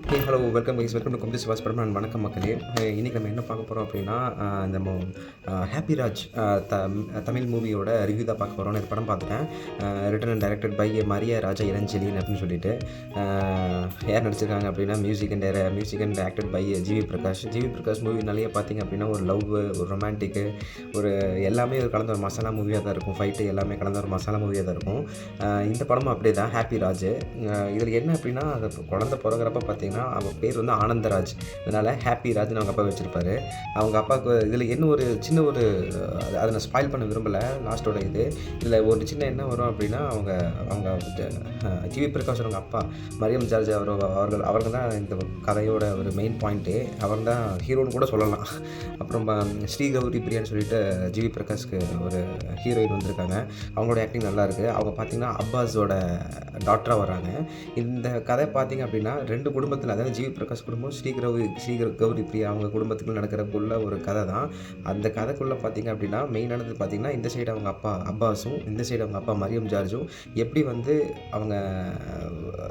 Hello welcome to Gumti சிவாஸ் படம். நான் வணக்கம் மக்களே. இன்றைக்கி நம்ம என்ன பார்க்க போகிறோம் அப்படின்னா, நம்ம ஹாப்பி ராஜ் தமிழ் மூவியோட ரிவ்யூ தான் பார்க்க போகிறோம். இந்த படம் பார்த்துட்டேன். Written and directed by Mariya Raja Ilanchezhiyan அப்படின்னு சொல்லிட்டு யார் நடிச்சிருக்காங்க அப்படின்னா, music and acted by GV Prakash மூவினாலேயே பார்த்திங்க அப்படின்னா ஒரு லவ், ஒரு ரொமான்டிக்கு, ஒரு எல்லாமே ஒரு கலந்த ஒரு மசாலா மூவியாக தான் இருக்கும். ஃபைட்டு எல்லாமே கலந்த ஒரு மசாலா மூவியாக தான் இருக்கும். இந்த படமும் அப்படியே தான். ஹாப்பி ராஜ் இதில் என்ன அப்படின்னா, அது குழந்தை பிறகுறப்ப பார்த்திங்கன்னா அவங்க பேர் வந்து ஆனந்தராஜ், அதனால் ஹாப்பி ராஜ்னு அவங்க அப்பா வச்சுருப்பாரு. அவங்க அப்பாவுக்கு இதில் என்ன ஒரு சின்ன ஒரு அதை நான் ஸ்பாயில் பண்ண விரும்பலை. லாஸ்ட்டோட இதில் ஒரு சின்ன என்ன வரும் அப்படின்னா, அவங்க ஜிவி பிரகாஷ் அவங்க அப்பா மரியம் ஜார்ஜ் அவர்கள் தான் இந்த கதையோட ஒரு மெயின் பாயிண்ட்டு. அவர் தான் ஹீரோன்னு கூட சொல்லலாம். அப்புறம் ஸ்ரீகௌரி பிரியான்னு சொல்லிட்டு ஜிவி பிரகாஷ்க்கு ஒரு ஹீரோயின் வந்திருக்காங்க. அவங்களோட ஆக்டிங் நல்லாயிருக்கு. அவங்க பார்த்திங்கன்னா அப்பாஸோட டாக்டராக வராங்க. இந்த கதை பார்த்திங்க அப்படின்னா ரெண்டு குடும்பத்தில், அதாவது ஜிவி பிரகாஷ் குடும்பம் ஸ்ரீகௌரி பிரியா அவங்க குடும்பத்துக்குள்ள நடக்கிறக்குள்ள ஒரு கதை தான். அந்த கதைக்குள்ளே பார்த்திங்க அப்படின்னா மெயினானது பார்த்திங்கன்னா, இந்த சைடு அவங்க அப்பா அப்பாஸும் இந்த சைடு அவங்க அப்பா மரியம் ஜார்ஜும் எப்படி வந்து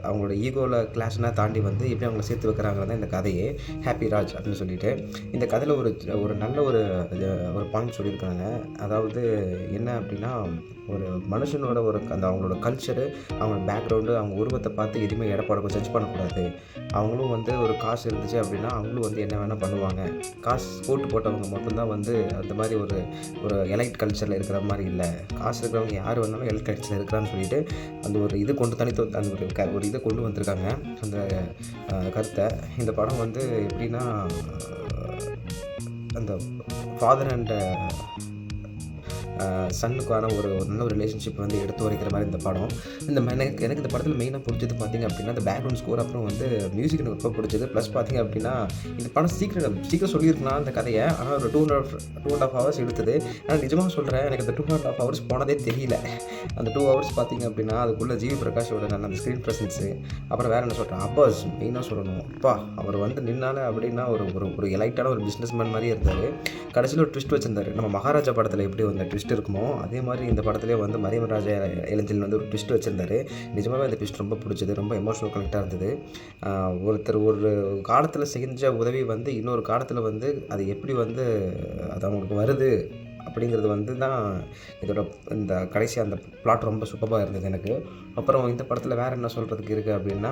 அவங்களோட ஈகோவில் கிளாஷ்னால் தாண்டி வந்து எப்படி அவங்கள சேர்த்து வைக்கிறாங்கிறது தான் இந்த கதையே. ஹாப்பி ராஜ் அப்படின்னு சொல்லிட்டு இந்த கதையில் ஒரு நல்ல ஒரு பாயிண்ட் சொல்லியிருக்காங்க. அதாவது என்ன அப்படின்னா, ஒரு மனுஷனோட அந்த அவங்களோட கல்ச்சரு, அவங்க பேக்ரவுண்டு, அவங்க உருவத்தை பார்த்து எதுவுமே எடப்பாடு ஜட்ஜ் பண்ணக்கூடாது. அவங்களும் வந்து ஒரு காசு இருந்துச்சு அப்படின்னா அவங்களும் வந்து என்ன வேணால் பண்ணுவாங்க. காசு போட்டவங்க மட்டும்தான் வந்து அந்த மாதிரி ஒரு எலைட் கல்ச்சரில் இருக்கிற மாதிரி இல்லை. காசு இருக்கிறவங்க யார் வேணாலும் எலைட் கல்ச்சரில் இருக்கிறான்னு சொல்லிட்டு அந்த ஒரு இது கொண்டு அந்த ஒரு இதை கொண்டு வந்திருக்காங்க. அந்த கருத்தை இந்த படம் வந்து எப்படின்னா, அந்த ஃபாதர் அண்ட் சன்னுக்கான ஒரு நல்ல ஒரு ரிலேஷன்ஷிப் வந்து எடுத்து வரைக்கிற மாதிரி இந்த படம். எனக்கு இந்த படத்தில் மெயினாக பிடிச்சது பார்த்திங்க அப்படின்னா அந்த பேக்ரவுண்ட் ஸ்கோர், அப்புறம் வந்து மியூசிக் எனக்கு ரொம்ப பிடிச்சது. ப்ளஸ் பார்த்திங்க அப்படின்னா இந்த படம் சீக்கிரம் சொல்லியிருக்கலாம் அந்த கதையை. ஆனால் ஒரு 2.5 ஹவர்ஸ் எடுத்தது. ஆனால் நிஜமாக சொல்கிறேன், எனக்கு அந்த 2.5 ஹவர்ஸ் போனதே தெரியல. அந்த 2 ஹவர்ஸ் பார்த்திங்க அப்படின்னா அதுக்குள்ளே ஜிவி பிரகாஷோட நல்ல அந்த ஸ்க்ரீன் ப்ரெசன்ஸு, அப்புறம் வேறு என்ன சொல்கிறேன், அப்பாஸ் மெயினாக சொல்லணும். அப்பா அவர் வந்து நின்னாலே அப்படின்னா ஒரு எலைட்டான ஒரு பிஸ்னஸ் மேன் மாதிரியே இருந்தார். கடைசியில் ஒரு ட்விஸ்ட் வச்சுருந்தார். நம்ம மகாராஜா படத்தில் எப்படி வந்த ட்விஸ்ட் இருக்குமோ அதே மாதிரி இந்த படத்துலேயே வந்து மரியம் ராஜா இளஞ்செழியன் வந்து ஒரு ட்விஸ்ட் வச்சுருந்தாரு. நிஜமாகவே அந்த ட்விஸ்ட் ரொம்ப பிடிச்சது. ரொம்ப எமோஷனல் கனெக்டாக இருந்தது. ஒருத்தர் ஒரு காலத்தில் செஞ்ச உதவி வந்து இன்னொரு காலத்தில் வந்து அது எப்படி வந்து அது அவங்களுக்கு வருது அப்படிங்கிறது வந்து தான் இதோட இந்த கடைசி அந்த பிளாட் ரொம்ப சூப்பராக இருந்தது எனக்கு. அப்புறம் இந்த படத்தில் வேறு என்ன சொல்கிறதுக்கு இருக்குது அப்படின்னா,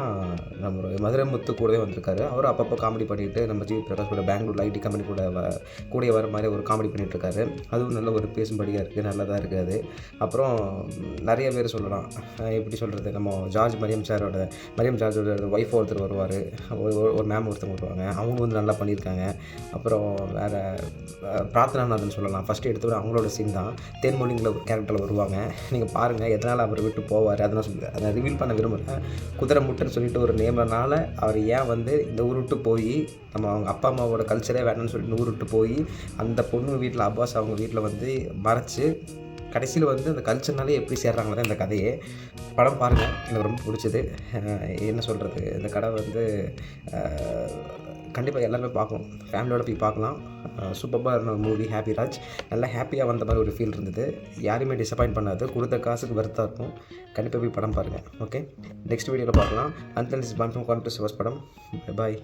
நம்ம மதுரை முத்து கூடவே வந்திருக்காரு. அவர் அப்பப்போ காமெடி பண்ணிவிட்டு நம்ம ஜிவி பிரகாஷோட பெங்களூர் ஐடி கம்பெனி கூட வர மாதிரி ஒரு காமெடி பண்ணிகிட்ருக்காரு. அதுவும் நல்ல ஒரு பேசும்படியாக இருக்குது, நல்லதாக இருக்குது. அப்புறம் நிறைய பேர் சொல்லலாம். எப்படி சொல்கிறது, நம்ம மரியம் ஜார்ஜோட ஒய்ஃப் ஒருத்தர் வருவார், ஒரு மேம் ஒருத்தவங்க வருவாங்க. அவங்க வந்து நல்லா பண்ணியிருக்காங்க. அப்புறம் வேறு பிரார்த்தனாநாதன் சொல்லலாம். ஃபஸ்ட்டு எடுத்து அவங்களோட சீன் தான். தேன்மொழிங்கிற ஒரு கேரக்டரில் வருவாங்க. நீங்கள் பாருங்கள் எதனால் அவர் விட்டு போவார், அதை ரிவீல் பண்ண விரும்புகிறேன். குதிரை முட்டைன்னு சொல்லிட்டு ஒரு நேமனால அவர் ஏன் வந்து இந்த ஊர் விட்டு போய் அவங்க அப்பா அம்மாவோட கல்ச்சரே வேணும்னு சொல்லிட்டு ஊர் விட்டு போய் அந்த பொண்ணு வீட்டில் அப்பாஸ் அவங்க வீட்டில் வந்து மறைச்சி கடைசியில் வந்து அந்த கல்ச்சர்னாலே எப்படி சேர்றாங்களே தான் இந்த கதையே. படம் பாருங்கள், எனக்கு ரொம்ப பிடிச்சது. என்ன சொல்கிறது, இந்த கடை வந்து கண்டிப்பாக எல்லாருமே பார்க்கணும். ஃபேமிலியோடு போய் பார்க்கலாம். சூப்பராக இருந்த மூவி ஹாப்பி ராஜ். நல்லா ஹாப்பியாக வந்த மாதிரி ஒரு ஃபீல் இருந்தது. யாரையுமே டிசப்பாயிண்ட் பண்ணாது. கொடுத்த காசுக்கு வர்த்தாக இருக்கும். கண்டிப்பாக போய் படம் பாருங்கள். ஓகே, நெக்ஸ்ட் வீடியோவில் பார்க்கலாம். அன்டில் திஸ் பான் ஃப்ரம் கும்தி சிவாஸ் படம். பாய்.